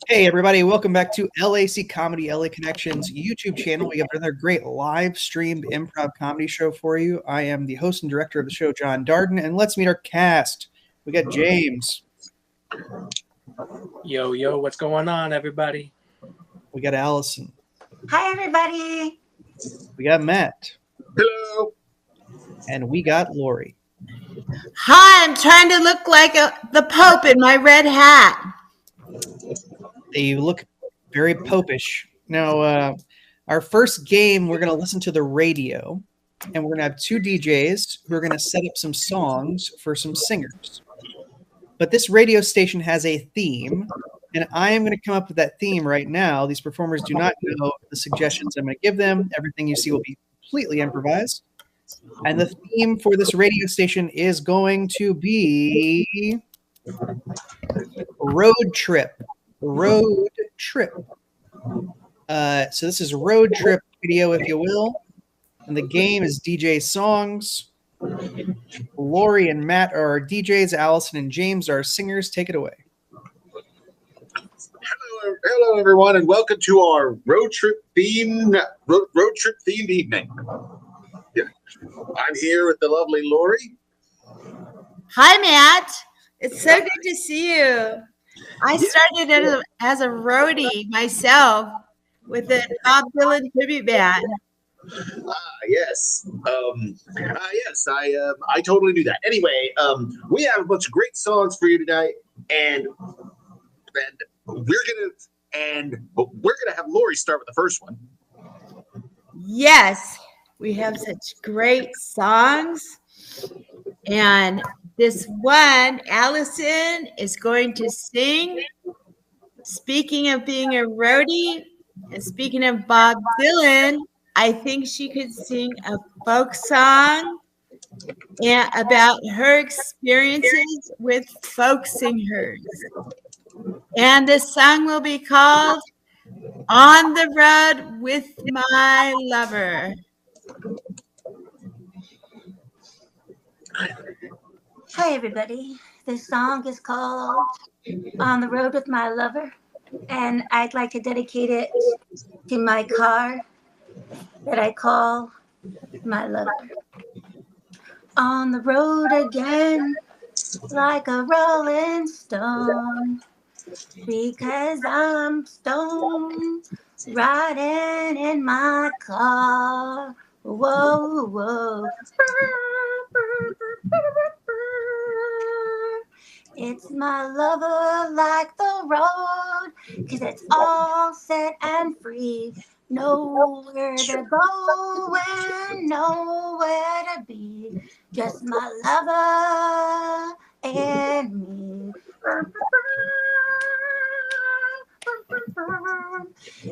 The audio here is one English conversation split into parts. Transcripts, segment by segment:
Hey everybody, welcome back to LAC Comedy, LA Connections YouTube channel. We have another great live streamed improv comedy show for you. I am the host and director of the show, John Dardenne, and let's meet our cast. We got James. Yo, what's going on, everybody? We got Allison. Hi, everybody. We got Matt. Hello. And we got Lori. Hi, I'm trying to look like the Pope in my red hat. They look very popish. Now, our first game, we're going to listen to the radio, and we're going to have two DJs who are going to set up some songs for some singers. But this radio station has a theme, and I am going to come up with that theme right now. These performers do not know the suggestions I'm going to give them. Everything you see will be completely improvised. And the theme for this radio station is going to be road trip. Road trip. So this is road trip video, if you will. And the game is DJ songs. Lori and Matt are our DJs. Allison and James are singers. Take it away. Hello, everyone, and welcome to our road trip themed evening. Yeah. I'm here with the lovely Lori. Hi, Matt. It's so good to see you. I started as a roadie myself with a Bob Dylan tribute band. Yes. I totally knew that. Anyway, we have a bunch of great songs for you tonight, and we're gonna have Lori start with the first one. Yes, we have such great songs, and this one, Allison is going to sing. Speaking of being a roadie, and speaking of Bob Dylan, I think she could sing a folk song about her experiences with folk singers. And the song will be called On the Road with My Lover. Hi, everybody. This song is called On the Road with My Lover, and I'd like to dedicate it to my car that I call my lover. On the road again, like a rolling stone, because I'm stoned, riding in my car. Whoa, whoa. It's my lover like the road, 'cause it's all set and free. Nowhere to go and nowhere to be. Just my lover and me.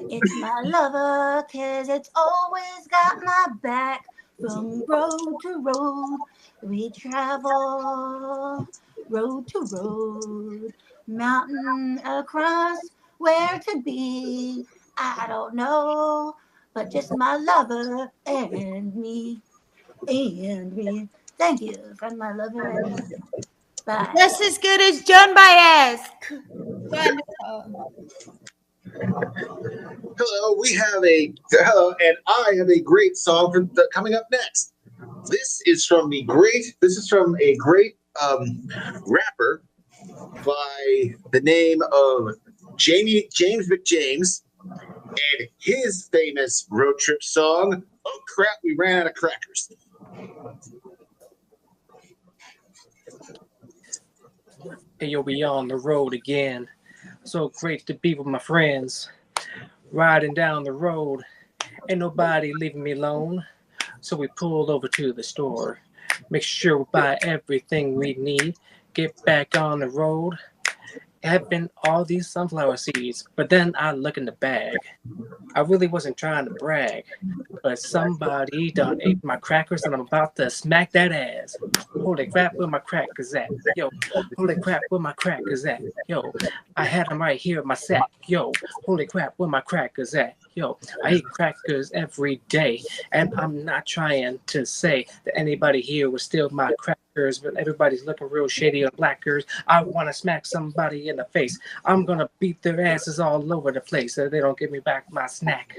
It's my lover 'cause it's always got my back. From road to road we travel, road to road, mountain across, where to be, I don't know, but just my lover and me, and me. Thank you from my lover and me. Bye. Just as good as Joan Baez. Wonderful. Hello, and I have a great song coming up next. This is from a great rapper by the name of James McJames, and his famous road trip song, "Oh Crap, We Ran Out of Crackers." Hey, you'll be on the road again. So great to be with my friends. Riding down the road, ain't nobody leaving me alone. So we pulled over to the store. Make sure we buy everything we need. Get back on the road. Having all these sunflower seeds, but then I look in the bag. I really wasn't trying to brag, but somebody done ate my crackers and I'm about to smack that ass. Holy crap, where my crackers at? Yo, holy crap, where my crackers at? Yo, I had them right here in my sack. Yo, holy crap, where my crackers at? Yo, I eat crackers every day, and I'm not trying to say that anybody here would steal my crackers, but everybody's looking real shady on blackers. I want to smack somebody in the face. I'm gonna beat their asses all over the place so they don't give me back my snack.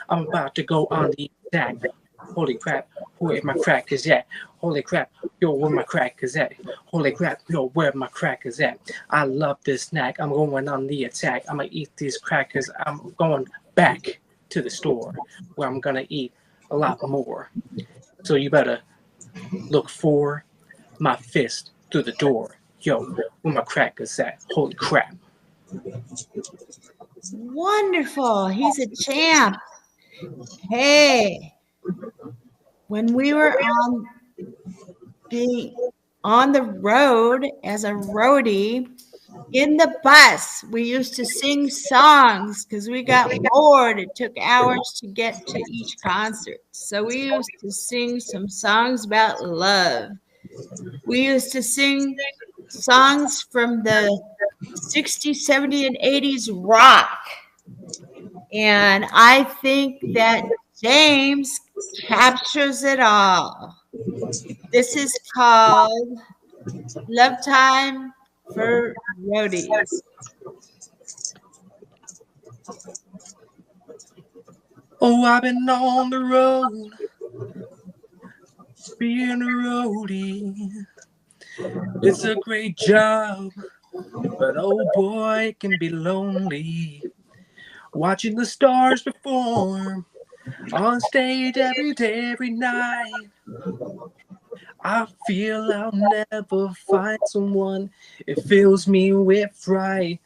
I'm about to go on the attack. Holy crap, where my crackers at? Holy crap, yo, where my crackers at? Holy crap, yo, where my crackers at? I love this snack. I'm going on the attack. I'm gonna eat these crackers. I'm going back to the store where I'm gonna eat a lot more. So you better look for my fist through the door. Yo, where my crackers at? Holy crap. Wonderful. He's a champ. Hey, when we were being on the road as a roadie in the bus, we used to sing songs because we got bored. It took hours to get to each concert. So we used to sing some songs about love. We used to sing songs from the 60s, 70s, and 80s rock. And I think that James captures it all. This is called Love Time for Roadies. Oh, I've been on the road, being a roadie. It's a great job, but oh boy, it can be lonely. Watching the stars perform on stage every day, every night. I feel I'll never find someone. It fills me with fright.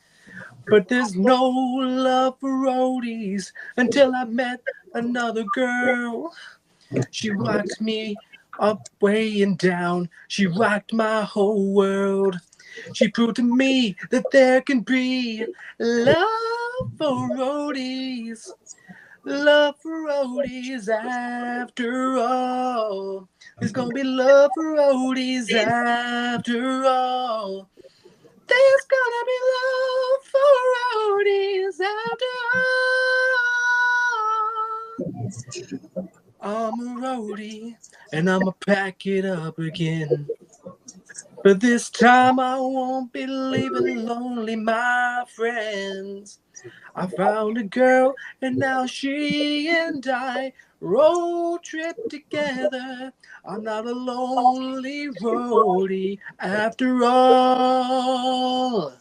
But there's no love for roadies until I met another girl. She rocked me up, way and down. She rocked my whole world. She proved to me that there can be love for roadies. Love for roadies after all. There's gonna be love for roadies after all. There's gonna be love for roadies after all. I'm a roadie and I'ma pack it up again. But this time I won't be leaving lonely, my friends. I found a girl and now she and I road trip together. I'm not a lonely roadie after all.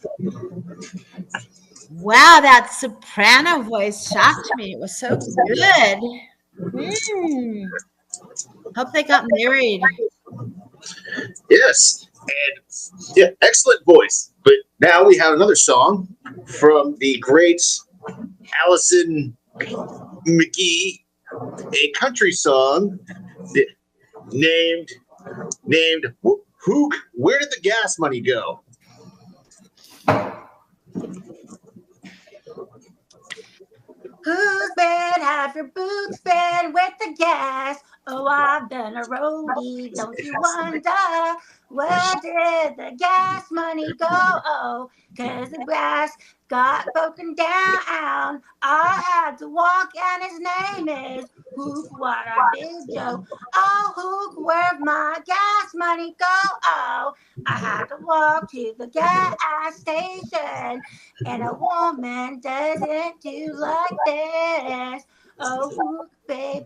Wow, that soprano voice shocked me. It was so good. Hope they got married. Yes. And yeah, excellent voice. But now we have another song from the great Allison McGee, a country song named Who? Where did the gas money go? Who's been, have your boots been with the gas? Oh, I've been a roadie, don't you wonder? Where did the gas money go? Oh, 'cause the gas got broken down. I had to walk and his name is Hook, what a big joke. Oh, Hook, where'd my gas money go? Oh, I had to walk to the gas station. And a woman doesn't do like this. Oh, Hook, babe,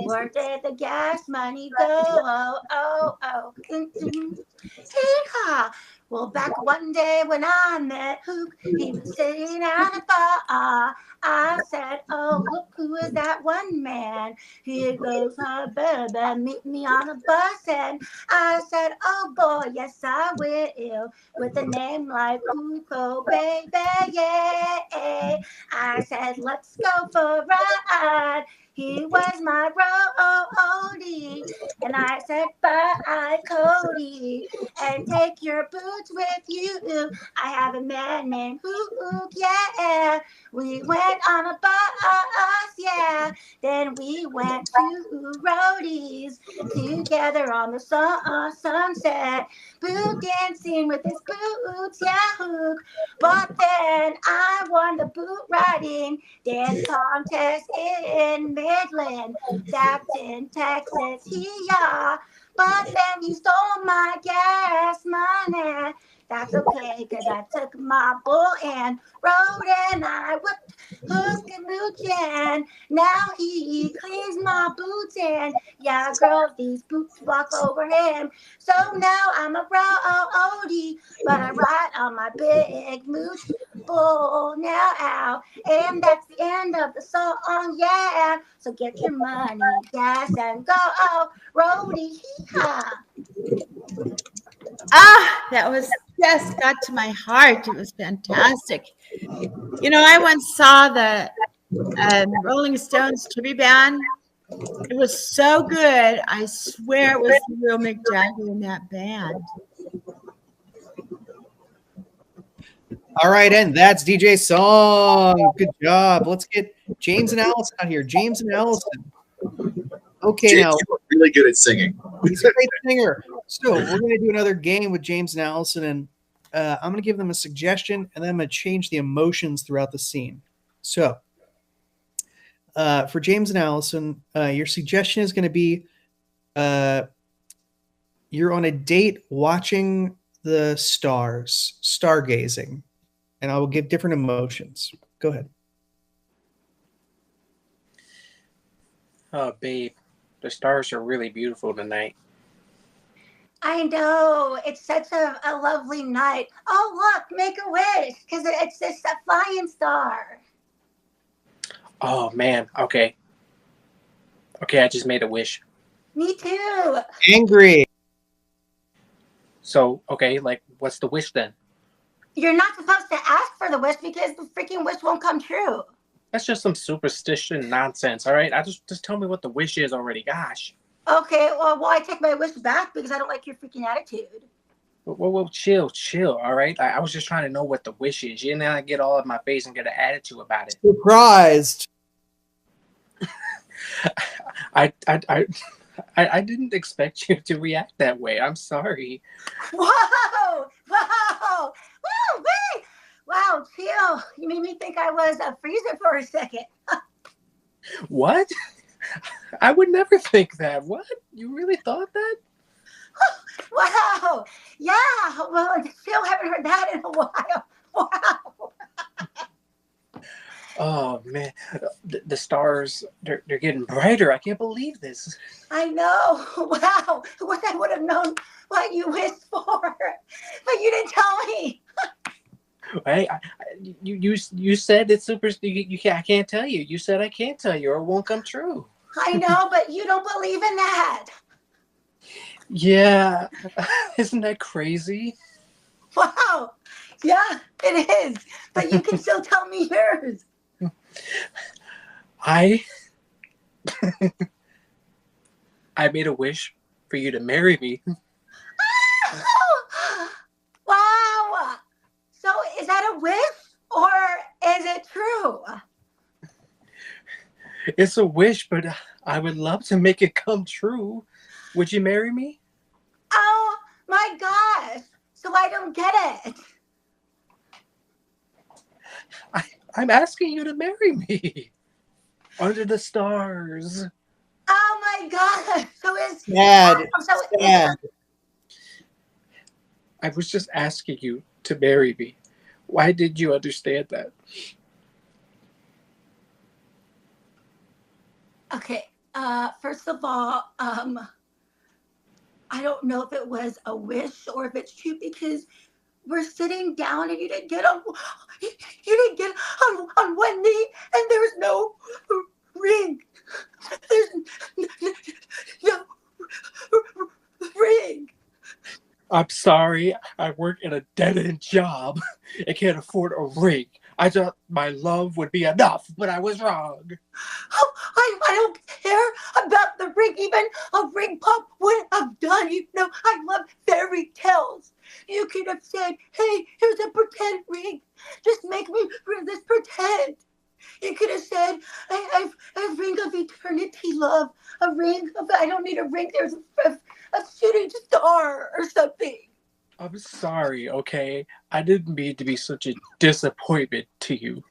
where did the gas money go? Oh, oh, oh. Hee-haw. Well, back one day when I met Hook, he was sitting at a bar. I said, oh, look, who is that one man? He goes, hi, baby, meet me on a bus. And I said, oh, boy, yes, I will. With a name like Hook, oh, baby, yeah. I said, let's go for a ride. He was my roadie. And I said, bye, Cody. And take your boots with you. I have a man named Hook, yeah. We went on a bus, yeah. yeah. Then we went to roadies together on the sunset. Boot dancing with his boots, yeah, hook. But then I won the boot riding dance contest in Midland. That's in Texas, yeah. But then you stole my gas money. That's okay, cause I took my bull and rode and I whipped hook and mooch and now he cleans my boots and yeah, girls, these boots walk over him. So now I'm a roadie, but I ride on my big mooch bull now out. And that's the end of the song, yeah. So get your money, gas, and go, roadie, hee-haw. Ah, that was just got to my heart. It was fantastic. You know, I once saw the Rolling Stones tribute band. It was so good. I swear it was the real Mick Jagger in that band. All right, and that's DJ's song. Good job. Let's get James and Allison out here. James and Allison. Okay, James, now you are really good at singing. he's a great singer. So we're going to do another game with James and Allison, and I'm going to give them a suggestion, and then I'm going to change the emotions throughout the scene. So for James and Allison, your suggestion is going to be you're on a date watching the stars, stargazing, and I will give different emotions. Go ahead. Oh, babe, the stars are really beautiful tonight. I know. It's such a lovely night. Oh, look, make a wish, because it's just a flying star. Oh, man. Okay. Okay, I just made a wish. Me too. Angry. So, okay, like, what's the wish then? You're not supposed to ask for the wish because the freaking wish won't come true. That's just some superstition nonsense, all right? Just tell me what the wish is already. Gosh. Okay, well, I take my wish back because I don't like your freaking attitude. Whoa, chill, all right? I was just trying to know what the wish is. You didn't get all in my face and get an attitude about it. Surprised. I didn't expect you to react that way. I'm sorry. Whoa! Wait! Wow, chill. You made me think I was a freezer for a second. What? I would never think that. What? You really thought that? Wow. Yeah. Well, I still haven't heard that in a while. Wow. Oh, man. The stars, they're getting brighter. I can't believe this. I know. Wow. What I would have known what you wished for. But you didn't tell me. Hey, you said it's super. I can't tell you. You said I can't tell you, or it won't come true. I know, but you don't believe in that. Yeah, isn't that crazy? Wow. Yeah, it is. But you can still tell me yours. I made a wish for you to marry me. Wow. So is that a wish or is it true? It's a wish, but I would love to make it come true. Would you marry me? Oh my gosh. So I don't get it. I'm asking you to marry me. Under the stars. Oh my gosh. So is Sad. Sad. I was just asking you to marry me. Why did you understand that? Okay. First of all, I don't know if it was a wish or if it's true because we're sitting down and you didn't get on one knee and there's no ring. There's no ring. I'm sorry. I work in a dead-end job and can't afford a ring. I thought my love would be enough, but I was wrong. Oh, I don't care about the ring. Even a ring pop would have done. You know, I love fairy tales. You could have said, hey, here's a pretend ring. Just make me this pretend. You could have said, a ring of eternity, love. A ring of, I don't need a ring. There's a shooting star or something. I'm sorry, okay? I didn't mean to be such a disappointment to you.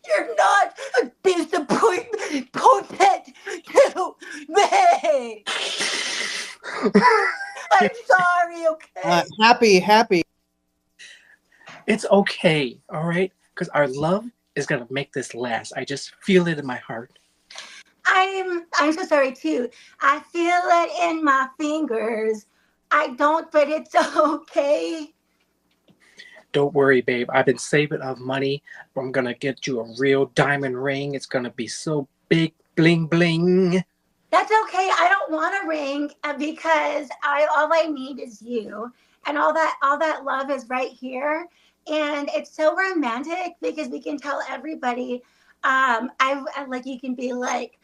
You're not a disappointment to me. I'm sorry, okay? Happy. It's okay, all right? Because our love is going to make this last. I just feel it in my heart. I'm so sorry too. I feel it in my fingers. I don't, but it's okay. Don't worry, babe. I've been saving up money. I'm going to get you a real diamond ring. It's going to be so big, bling, bling. That's okay. I don't want a ring because all I need is you, and all that love is right here, and it's so romantic because we can tell everybody. I like you can be like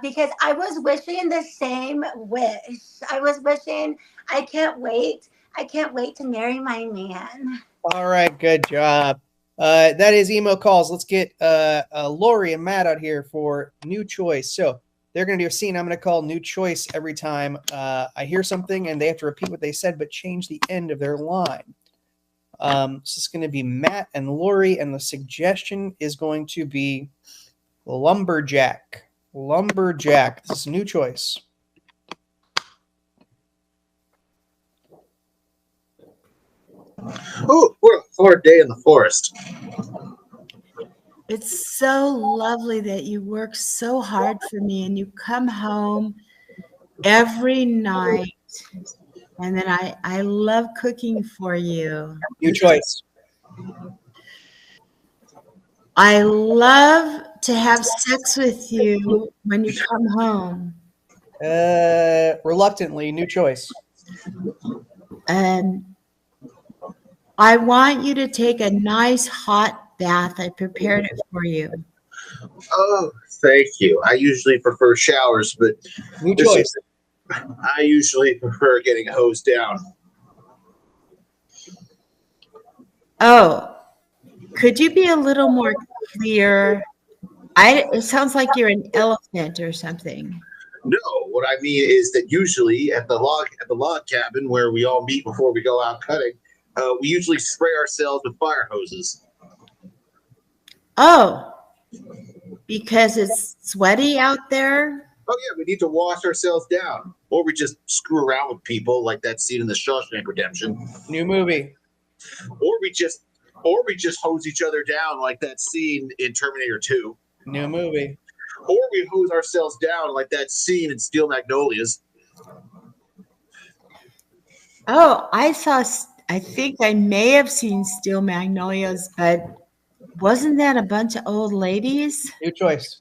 because I was wishing the same wish. I was wishing I can't wait. I can't wait to marry my man. All right, good job. That is emo calls. Let's get Lori and Matt out here for new choice. So they're going to do a scene. I'm going to call new choice every time I hear something, and they have to repeat what they said, but change the end of their line. So it's going to be Matt and Lori, and the suggestion is going to be lumberjack. Lumberjack. This is a new choice. Oh, what a hard day in the forest. It's so lovely that you work so hard for me and you come home every night. And then I love cooking for you. New choice. I love to have sex with you when you come home. Reluctantly, new choice. And I want you to take a nice hot bath. I prepared it for you. Oh, thank you. I usually prefer showers, but New choice. I usually prefer getting hosed down. Oh, could you be a little more clear? It sounds like you're an elephant or something. No, what I mean is that usually at the log cabin where we all meet before we go out cutting, we usually spray ourselves with fire hoses. Oh, because it's sweaty out there? Oh yeah, we need to wash ourselves down, or we just screw around with people like that scene in the Shawshank Redemption. New movie. Or we just hose each other down like that scene in Terminator 2. New movie. Or we hose ourselves down like that scene in Steel Magnolias. Oh, I think I may have seen Steel Magnolias, but wasn't that a bunch of old ladies? New choice.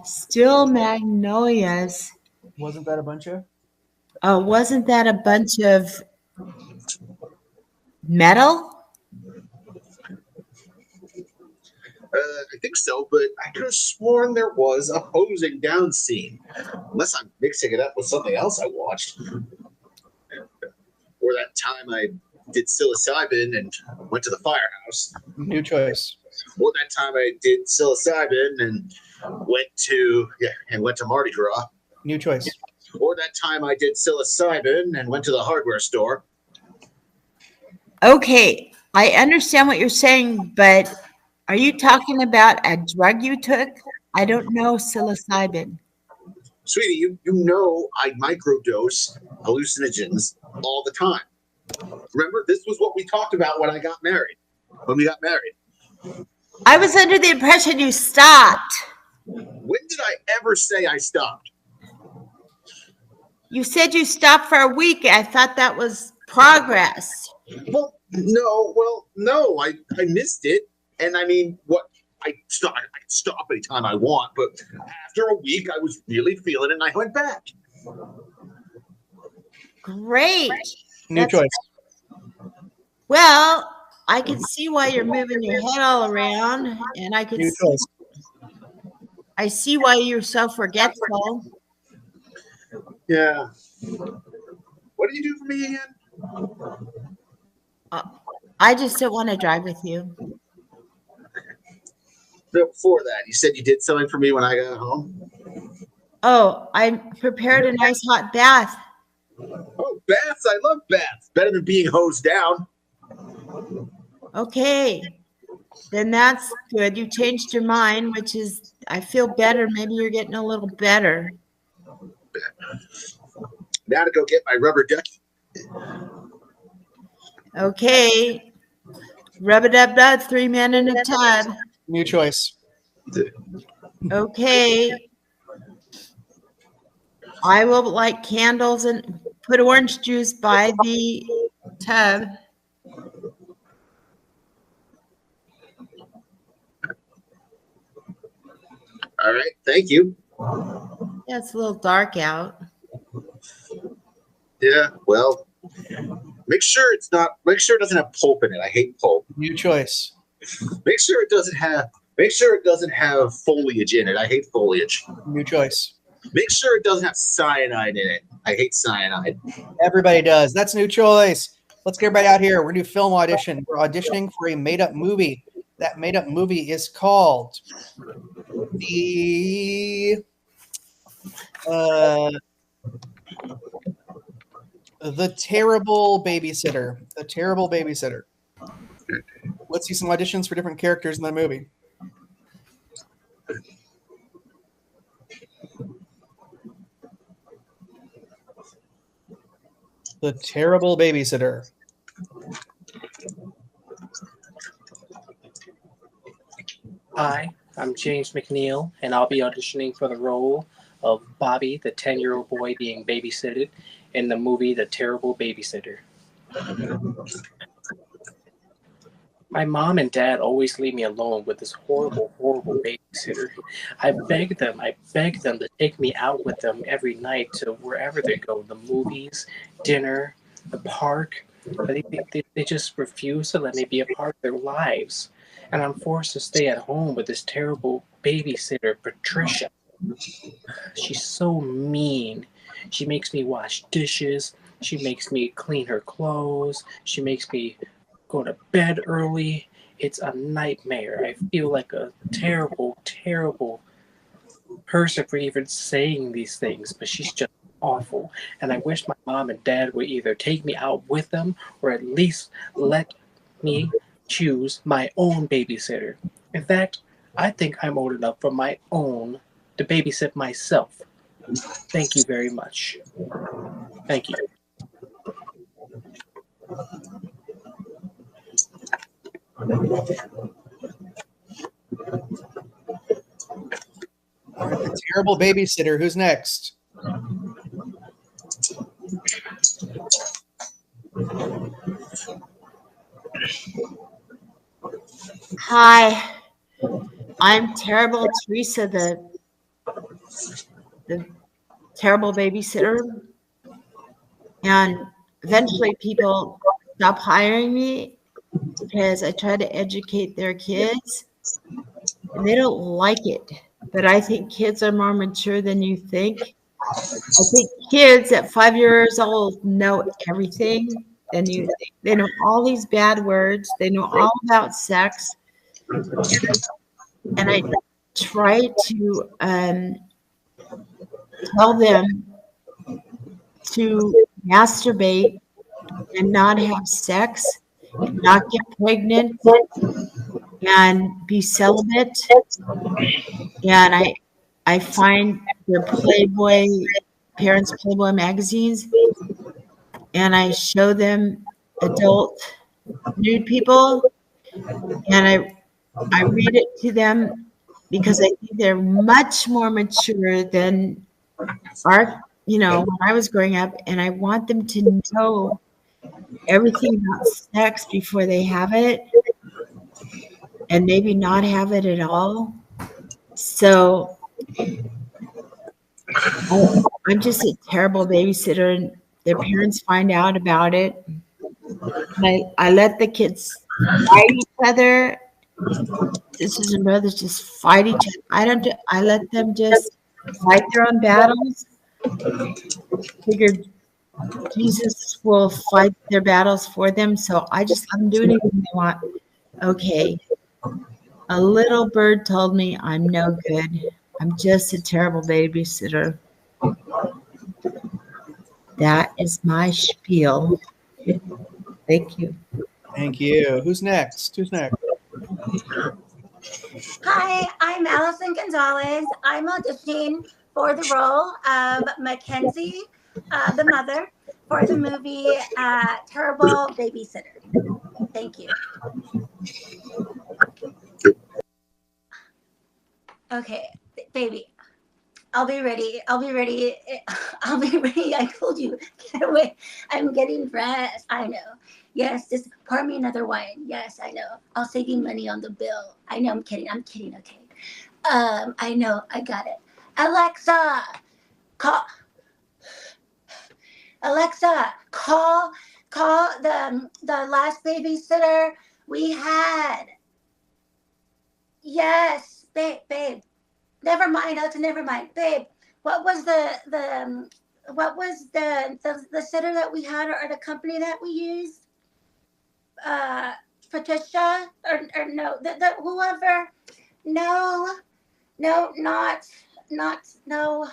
Steel Magnolias. Wasn't that a bunch of? Wasn't that a bunch of metal? I think so, but I could have sworn there was a hosing down scene. Unless I'm mixing it up with something else I watched. Or that time I did psilocybin and went to the firehouse. New choice. Or that time I did psilocybin and went to Mardi Gras. New choice. Or that time I did psilocybin and went to the hardware store. Okay, I understand what you're saying, but are you talking about a drug you took? I don't know psilocybin. Sweetie, you know I microdose hallucinogens all the time. Remember, this was what we talked about when we got married. I was under the impression you stopped. When did I ever say I stopped? You said you stopped for a week. I thought that was progress. Well, no, I missed it. And I mean, I stop anytime I want, but after a week, I was really feeling it, and I went back. Great. New choice. Well, I can see why you're moving your head all around, and I can see why you're so forgetful. Yeah. What do you do for me again? I just don't want to drive with you. before that, you said you did something for me when I got home. Oh, I prepared a nice hot bath. Oh, baths! I love baths. Better than being hosed down. Okay, then that's good. You changed your mind, which is, I feel better. Maybe you're getting a little better. Now to go get my rubber ducky. Okay, rub it up, 3 men in a tub. New choice. Okay, I will light candles and put orange juice by the tub. All right, thank you. Yeah, it's a little dark out. Yeah, well, make sure it doesn't have pulp in it. I hate pulp. New choice. Make sure it doesn't have foliage in it. I hate foliage. New choice. Make sure it doesn't have cyanide in it. I hate cyanide. Everybody does. That's new choice. Let's get everybody out here. We're going to do film audition. We're auditioning for a made-up movie. That made-up movie is called The Terrible Babysitter. The Terrible Babysitter. Let's see some auditions for different characters in the movie. The Terrible Babysitter. Hi, I'm James McNeil, and I'll be auditioning for the role of Bobby, the 10-year-old boy being babysitted in the movie The Terrible Babysitter. My mom and dad always leave me alone with this horrible, horrible babysitter. I beg them to take me out with them every night to wherever they go, the movies, dinner, the park. But they just refuse to let me be a part of their lives. And I'm forced to stay at home with this terrible babysitter, Patricia. She's so mean. She makes me wash dishes. She makes me clean her clothes. She makes me go to bed early. It's a nightmare. I feel like a terrible, terrible person for even saying these things, but she's just awful. And I wish my mom and dad would either take me out with them or at least let me choose my own babysitter. In fact, I think I'm old enough for my own to babysit myself. Thank you very much. Thank you. All right, The Terrible Babysitter. Who's next? Hi, I'm Terrible Teresa, the terrible babysitter. And eventually people stop hiring me because I try to educate their kids and they don't like it. But I think kids are more mature than you think. I think kids at 5 years old know everything. Then they know all these bad words. They know all about sex. And I try to tell them to masturbate and not have sex, and not get pregnant, and be celibate. And I find their parents' Playboy magazines, and I show them adult nude people, and I read it to them because I think they're much more mature than when I was growing up, and I want them to know everything about sex before they have it, and maybe not have it at all. So I'm just a terrible babysitter, and their parents find out about it. And I let the kids fight each other. Sisters and brothers just fight each other. I let them just fight their own battles. Figured Jesus will fight their battles for them, so I just let them do anything they want. Okay. A little bird told me I'm no good. I'm just a terrible babysitter. That is my spiel. Thank you. Thank you. Who's next? Who's next? Hi, I'm Allison Gonzalez. I'm auditioning for the role of Mackenzie, the mother, for the movie Terrible Babysitter. Thank you. Okay, baby, I'll be ready. I'll be ready. I'll be ready. I told you. Get away. I'm getting dressed. I know. Yes, just pour me another wine. Yes, I know. I'll save you money on the bill. I know. I'm kidding. I'm kidding. Okay. I know. I got it. Alexa, call. Alexa, call the last babysitter we had. Yes, babe. Never mind, Alexa. Never mind, babe. What was the sitter that we had, or the company that we used? Patricia, or no, the whoever. No, not no.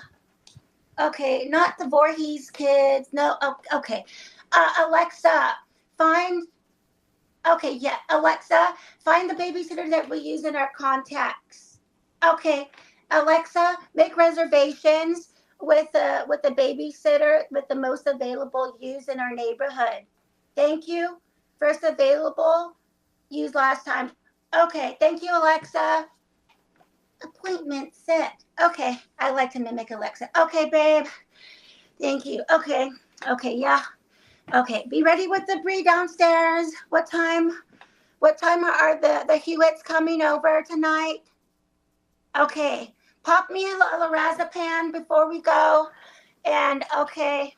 Okay, not the Voorhees kids. No, okay. Alexa, find. Okay, yeah, Alexa, find the babysitter that we use in our contacts. Okay, Alexa, make reservations with the babysitter with the most available use in our neighborhood. Thank you. First available, used last time. Okay, thank you, Alexa. Appointment set. Okay, I like to mimic Alexa. Okay, babe. Thank you. Okay, yeah. Okay, be ready with the brie downstairs. What time are the Hewitts coming over tonight? Okay, pop me a lorazepam before we go. And okay,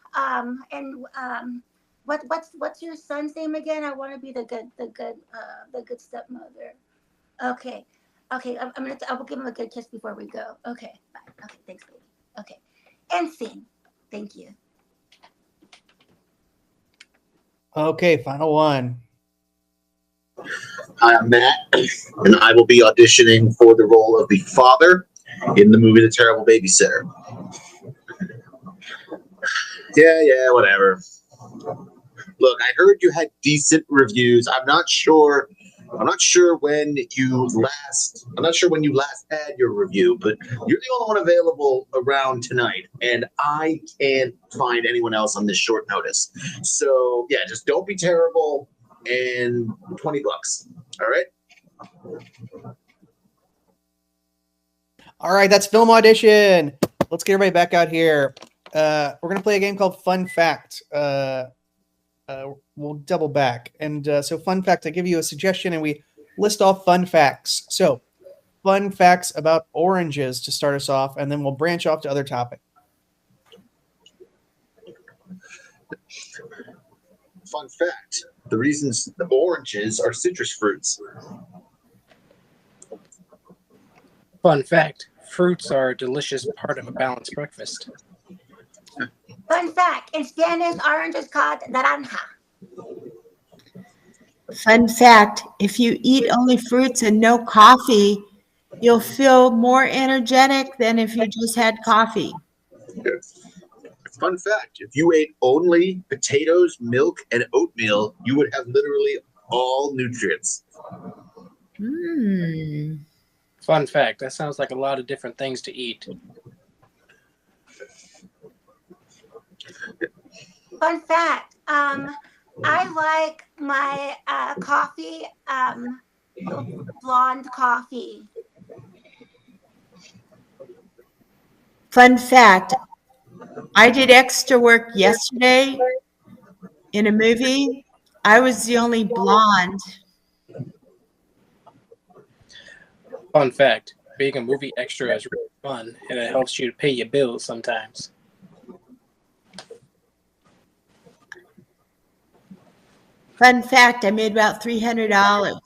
what's your son's name again? I want to be the good stepmother. Okay, I will give him a good kiss before we go. Okay, bye. Okay, thanks, baby. Okay, and scene. Thank you. Okay, final one. Hi, I'm Matt, and I will be auditioning for the role of the father in the movie The Terrible Babysitter. Yeah, whatever. Look, I heard you had decent reviews. I'm not sure when you last had your review, but you're the only one available around tonight, and I can't find anyone else on this short notice. So yeah, just don't be terrible, and $20. All right. All right, that's film audition. Let's get everybody back out here. We're gonna play a game called Fun Fact. We'll double back, and so fun fact. I give you a suggestion, and we list off fun facts. So, fun facts about oranges to start us off, and then we'll branch off to other topics. Fun fact: the reasons the oranges are citrus fruits. Fun fact, fruits are a delicious part of a balanced breakfast. Fun fact, in Spanish, orange is called naranja. Fun fact, if you eat only fruits and no coffee, you'll feel more energetic than if you just had coffee. Fun fact, if you ate only potatoes, milk, and oatmeal, you would have literally all nutrients. Fun fact, that sounds like a lot of different things to eat. Fun fact, I like my coffee, blonde coffee. Fun fact, I did extra work yesterday in a movie. I was the only blonde. Fun fact, being a movie extra is really fun, and it helps you to pay your bills sometimes. Fun fact, I made about $300.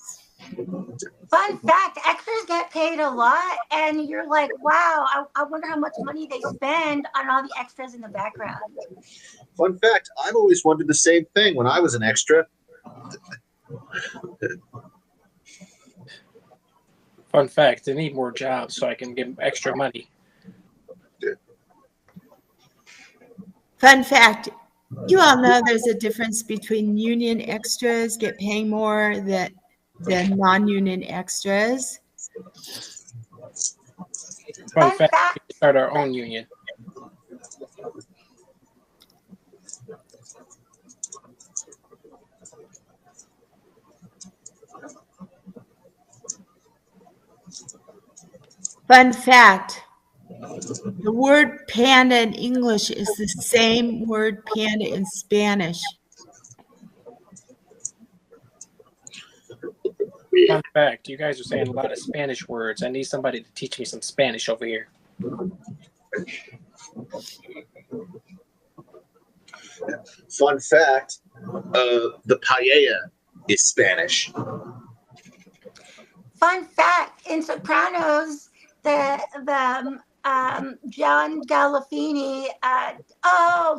Fun fact, extras get paid a lot, and you're like, wow, I wonder how much money they spend on all the extras in the background. Fun fact, I've always wondered the same thing when I was an extra. Fun fact, I need more jobs so I can get extra money. Fun fact, you all know there's a difference between union extras get paying more than non-union extras. Fun Fun fact, we fact. can start our own union. Fun fact, the word panda in English is the same word panda in Spanish. Fun fact, you guys are saying a lot of Spanish words. I need somebody to teach me some Spanish over here. Fun fact, the paella is Spanish. Fun fact, in Sopranos, John Gandolfini,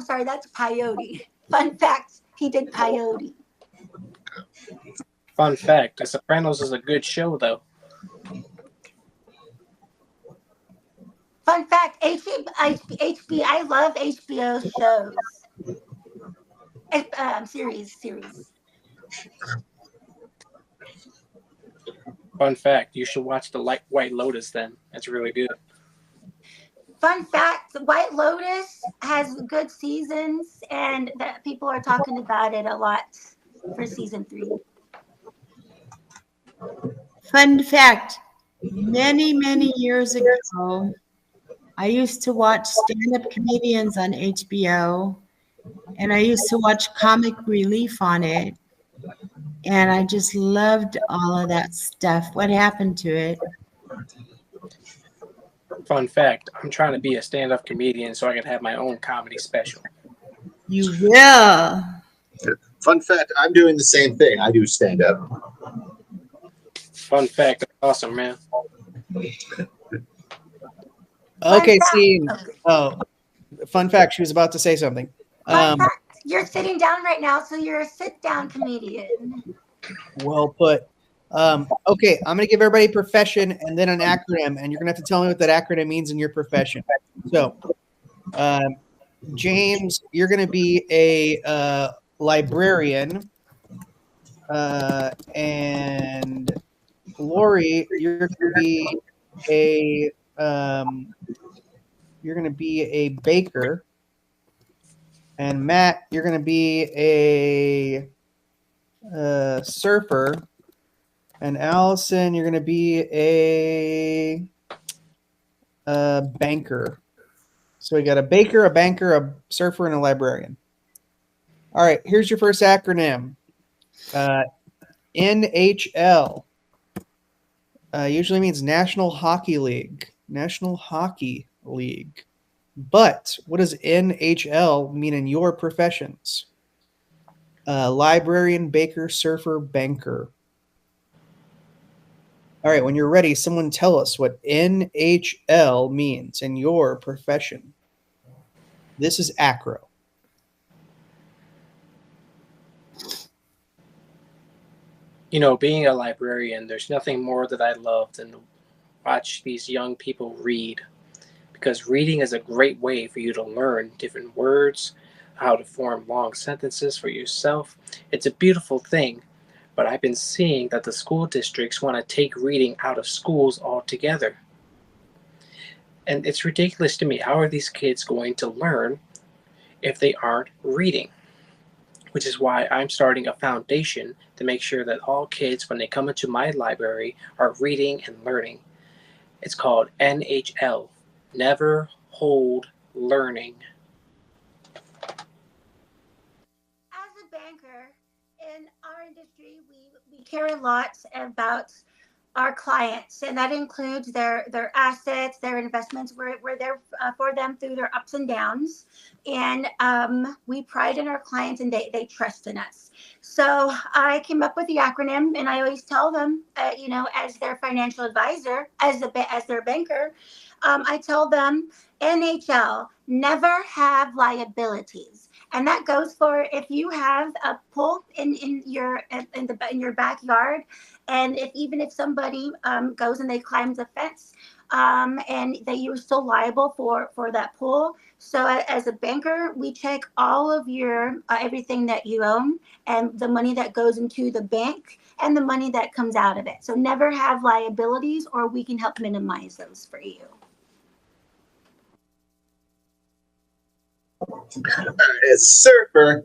sorry, that's Peyote. Fun fact, he did Peyote. Fun fact, The Sopranos is a good show, though. Fun fact, I love HBO shows. Series. Fun fact, you should watch The White Lotus then. That's really good. Fun fact, White Lotus has good seasons, and that people are talking about it a lot for season 3. Fun fact, many, many years ago, I used to watch stand-up comedians on HBO, and I used to watch Comic Relief on it, and I just loved all of that stuff. What happened to it? Fun fact, I'm trying to be a stand-up comedian so I can have my own comedy special. You will. Fun fact, I'm doing the same thing. I do stand up. Fun fact, that's awesome, man. Okay, fact. Steve. Oh, fun fact. She was about to say something. Fun fact, you're sitting down right now, so you're a sit-down comedian. Well put. Okay, I'm going to give everybody a profession and then an acronym, and you're going to have to tell me what that acronym means in your profession. So, James, you're going to be a librarian, and Lori, you're going to be a baker, and Matt, you're going to be a surfer. And Allison, you're going to be a banker. So we got a baker, a banker, a surfer, and a librarian. All right, here's your first acronym. NHL. Usually means National Hockey League. National Hockey League. But what does NHL mean in your professions? Librarian, baker, surfer, banker. All right, when you're ready, someone tell us what NHL means in your profession. This is acro. You know, being a librarian, there's nothing more that I love than to watch these young people read. Because reading is a great way for you to learn different words, how to form long sentences for yourself. It's a beautiful thing. But I've been seeing that the school districts want to take reading out of schools altogether. And it's ridiculous to me. How are these kids going to learn if they aren't reading? Which is why I'm starting a foundation to make sure that all kids, when they come into my library, are reading and learning. It's called NHL, Never Hold Learning. As a banker in our industry, we care a lot about our clients, and that includes their assets, their investments. We're there for them through their ups and downs, and we pride in our clients, and they trust in us. So I came up with the acronym, and I always tell them, as their financial advisor, as their banker, I tell them NHL, never have liabilities. And that goes for if you have a pool in your backyard, and even if somebody goes and they climb the fence, and that you're still liable for that pool. So as a banker, we check all of your everything that you own, and the money that goes into the bank and the money that comes out of it. So never have liabilities, or we can help minimize those for you. As a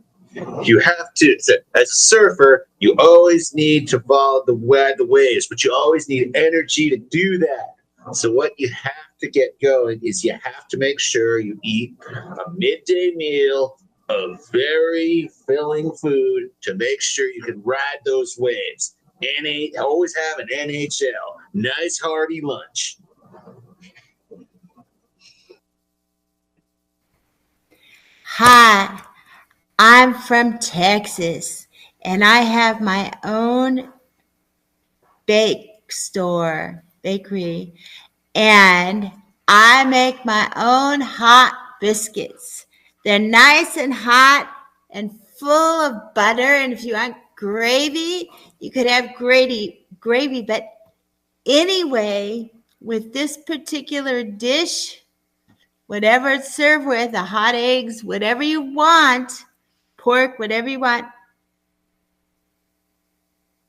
surfer, you always need to follow the waves, but you always need energy to do that. So what you have to get going is you have to make sure you eat a midday meal of very filling food to make sure you can ride those waves. Always have an NHL, nice hearty lunch. Hi, I'm from Texas, and I have my own bakery, and I make my own hot biscuits. They're nice and hot and full of butter, and if you want gravy, you could have gravy. But anyway, with this particular dish, whatever it's served with, the hot eggs, whatever you want, pork, whatever you want,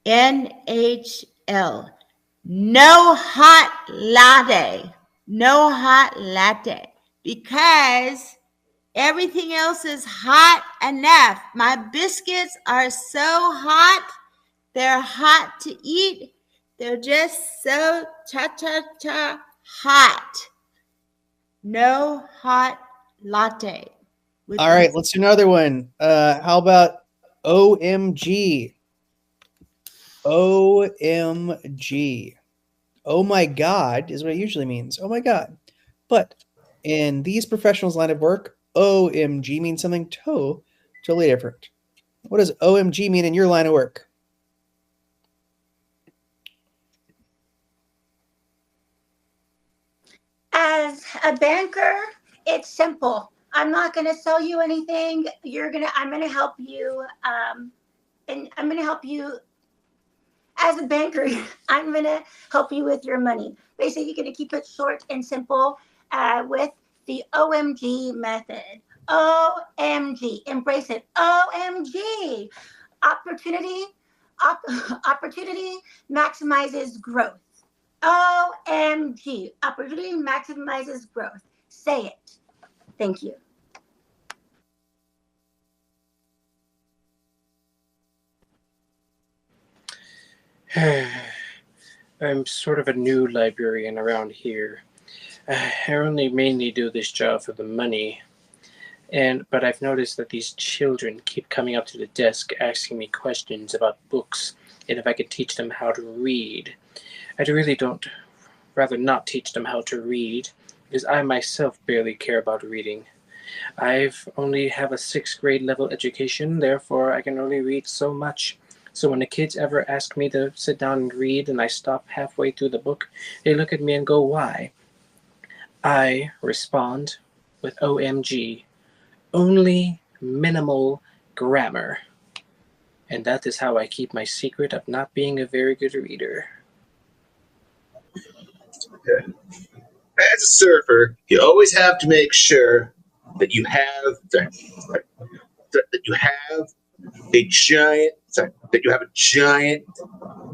NHL. No hot latte, because everything else is hot enough. My biscuits are so hot, they're hot to eat. They're just so cha-cha-cha hot. No hot latte. All right, let's do another one. How about OMG? OMG. Oh my God is what it usually means. Oh my God. But in these professionals' line of work, OMG means something totally different. What does OMG mean in your line of work? As a banker, it's simple. I'm not going to sell you anything. I'm going to help you. And I'm going to help you as a banker. I'm going to help you with your money. Basically, you're going to keep it short and simple with the OMG method. OMG. Embrace it. OMG. Opportunity maximizes growth. OMG. Opportunity maximizes growth. Say it. Thank you. I'm sort of a new librarian around here. I only mainly do this job for the money. But I've noticed that these children keep coming up to the desk asking me questions about books and if I could teach them how to read. I really don't rather not teach them how to read, because I myself barely care about reading. I've only have a 6th grade level education, therefore I can only read so much. So when the kids ever ask me to sit down and read and I stop halfway through the book, they look at me and go, "Why?" I respond with OMG. Only minimal grammar. And that is how I keep my secret of not being a very good reader. Okay. As a surfer, you always have to make sure that you have a giant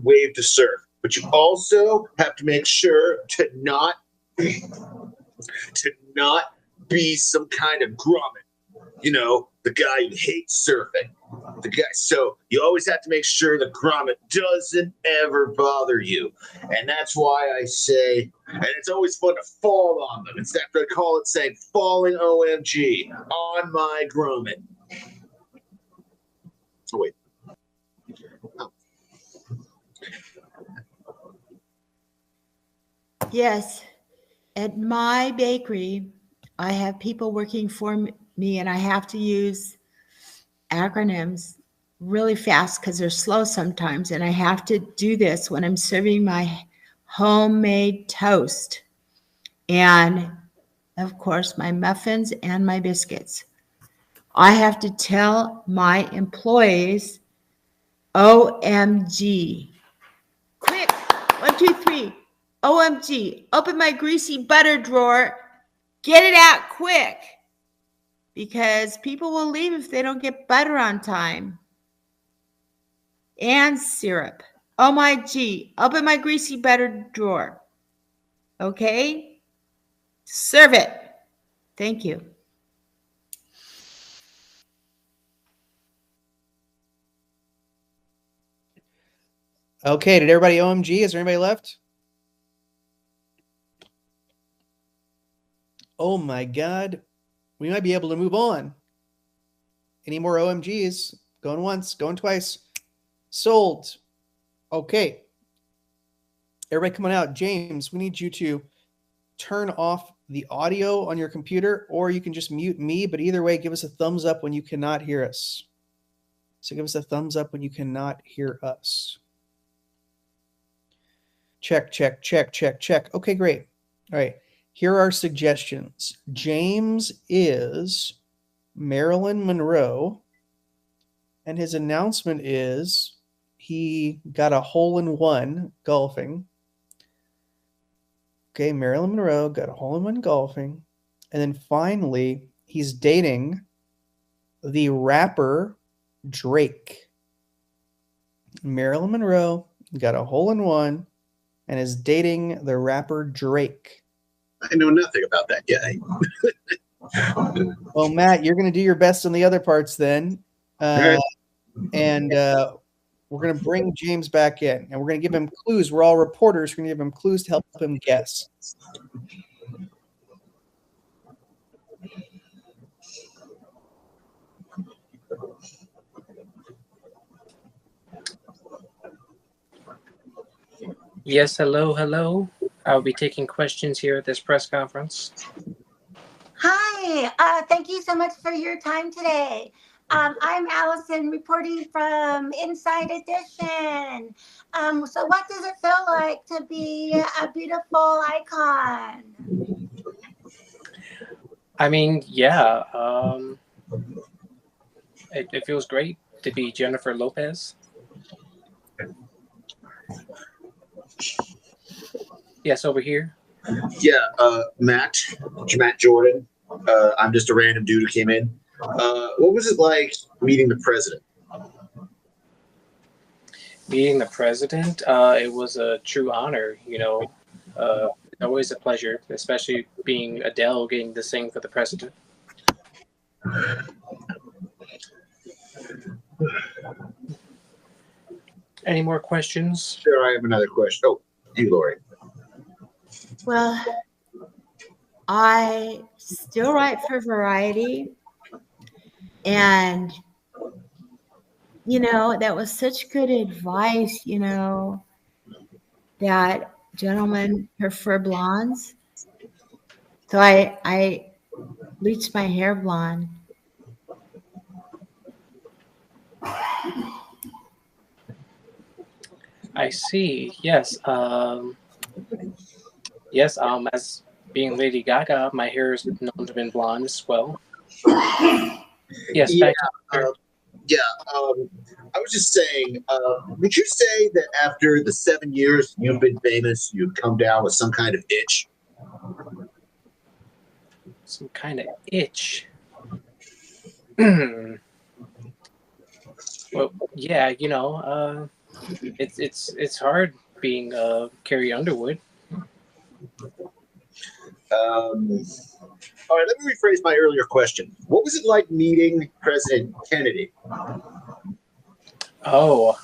wave to surf. But you also have to make sure to not be some kind of grommet. You know, the guy who hates surfing. So you always have to make sure the grommet doesn't ever bother you. And that's why I say, and it's always fun to fall on them. In fact, I call it saying falling OMG on my grommet. Oh, wait. Oh. Yes. At my bakery, I have people working for me, and I have to use acronyms really fast because they're slow sometimes. And I have to do this when I'm serving my homemade toast. And of course, my muffins and my biscuits. I have to tell my employees, OMG. Quick, 1, 2, 3. OMG, open my greasy butter drawer. Get it out quick. Because people will leave if they don't get butter on time. And syrup. Oh my G, open my greasy butter drawer. Okay? Serve it. Thank you. Okay, did everybody OMG? Is there anybody left? Oh my God. We might be able to move on. Any more OMGs? Going once, going twice. Sold. Okay. Everybody coming out. James, we need you to turn off the audio on your computer, or you can just mute me, but either way, give us a thumbs up when you cannot hear us. So give us a thumbs up when you cannot hear us. Check, check, check, check, check. Okay, great. All right. Here are suggestions. James is Marilyn Monroe, and his announcement is he got a hole-in-one golfing. Okay, Marilyn Monroe got a hole-in-one golfing. And then finally, he's dating the rapper Drake. Marilyn Monroe got a hole-in-one and is dating the rapper Drake. I know nothing about that guy. Well, Matt, you're going to do your best on the other parts then. Right. And we're going to bring James back in, and we're going to give him clues. We're all reporters. We're going to give him clues to help him guess. Yes, hello. I'll be taking questions here at this press conference. Hi, thank you so much for your time today. I'm Allison reporting from Inside Edition. So what does it feel like to be a beautiful icon? I mean, yeah, it feels great to be Jennifer Lopez. Yes, over here. Yeah, Matt Jordan. I'm just a random dude who came in. What was it like meeting the president? Meeting the president, it was a true honor, always a pleasure, especially being Adele getting to sing for the president. Any more questions? Sure, I have another question. Oh, you, Lori. Well, I still write for Variety. And, that was such good advice, that gentlemen prefer blondes. So I bleached my hair blonde. I see. Yes. Yes. As being Lady Gaga, my hair is known to have been blonde as well. Yes. Yeah. I was just saying, would you say that after the 7 years you've been famous, you've come down with some kind of itch? Some kind of itch. Well, yeah, it's hard being Carrie Underwood. All right, let me rephrase my earlier question. What was it like meeting President Kennedy? Oh,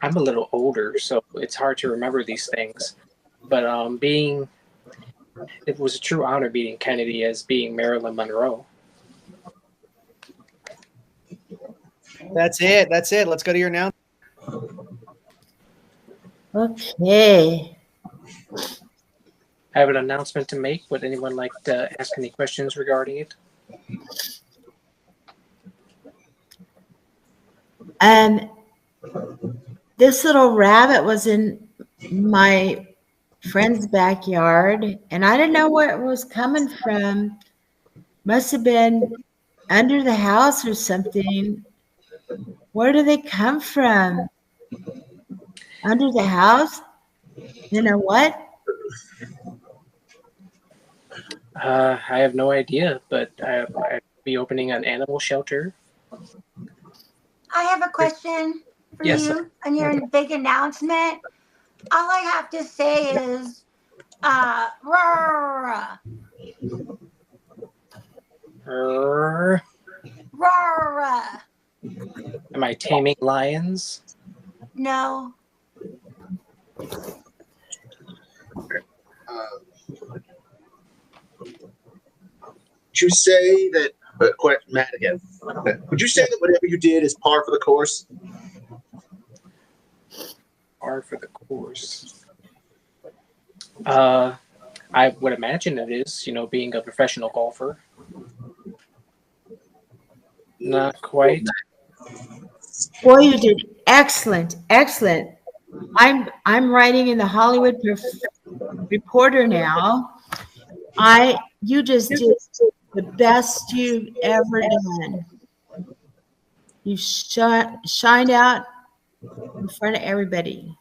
I'm a little older, so it's hard to remember these things. But it was a true honor meeting Kennedy as being Marilyn Monroe. That's it. Let's go to your announcement. Okay. I have an announcement to make. Would anyone like to ask any questions regarding it? This little rabbit was in my friend's backyard, and I didn't know where it was coming from. Must have been under the house or something. Where do they come from? Under the house? You know what? I have no idea, but I'd be opening an animal shelter. I have a question for Yes. you on your big announcement. All I have to say is, roar, Roar. roar. Am I taming lions? No, Would you say that, Matt again, would you say that whatever you did is par for the course? Par for the course. I would imagine it is, being a professional golfer. Not quite. Boy, you did excellent, excellent. I'm writing in the Hollywood Reporter now. You just did the best you've ever done. You shined out in front of everybody,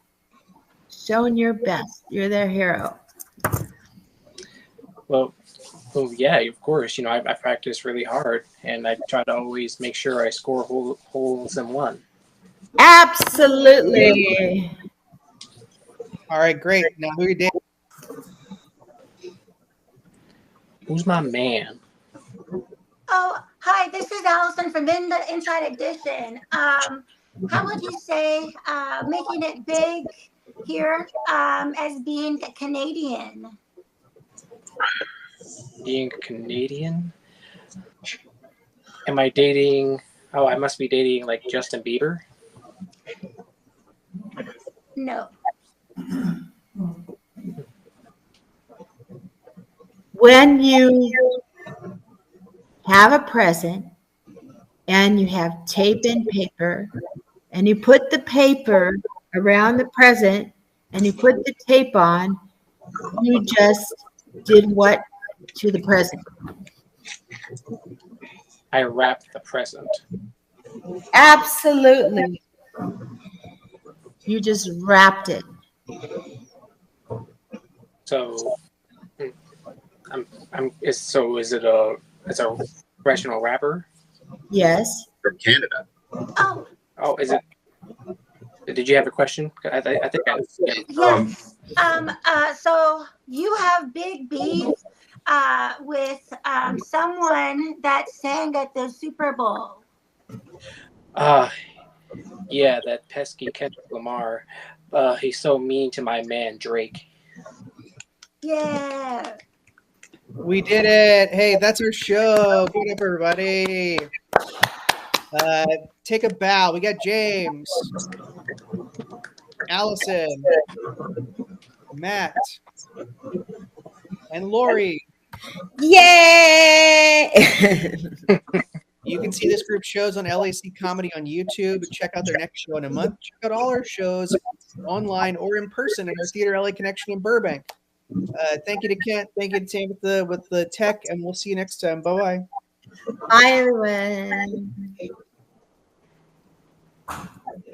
showing your best. You're their hero. Well, yeah, of course. I practice really hard, and I try to always make sure I score holes in one. Absolutely. All right, great. Now who you did? Who's my man? Oh, hi, this is Allison from Inside Edition. How would you say making it big here as being a Canadian? Being Canadian? Am I dating? Oh, I must be dating like Justin Bieber. No. When you have a present and you have tape and paper, and you put the paper around the present and you put the tape on, you just did what to the present? I wrapped the present. Absolutely. You just wrapped it. So, is it a professional rapper? Yes. From Canada. Oh, is it? Did you have a question? I think I. Yes. So you have big beef with someone that sang at the Super Bowl. Yeah, that pesky Kendrick Lamar. He's so mean to my man Drake. Yeah. We did it. Hey, that's our show. Good up, everybody. Take a bow. We got James, Allison, Matt, and Lori. Yay! You can see this group shows on LAC Comedy on YouTube. Check out their next show in a month. Check out all our shows online or in person in our Theater LA Connection in Burbank. Thank you to Kent. Thank you to Tam with the tech, and we'll see you next time. Bye-bye. Bye, everyone.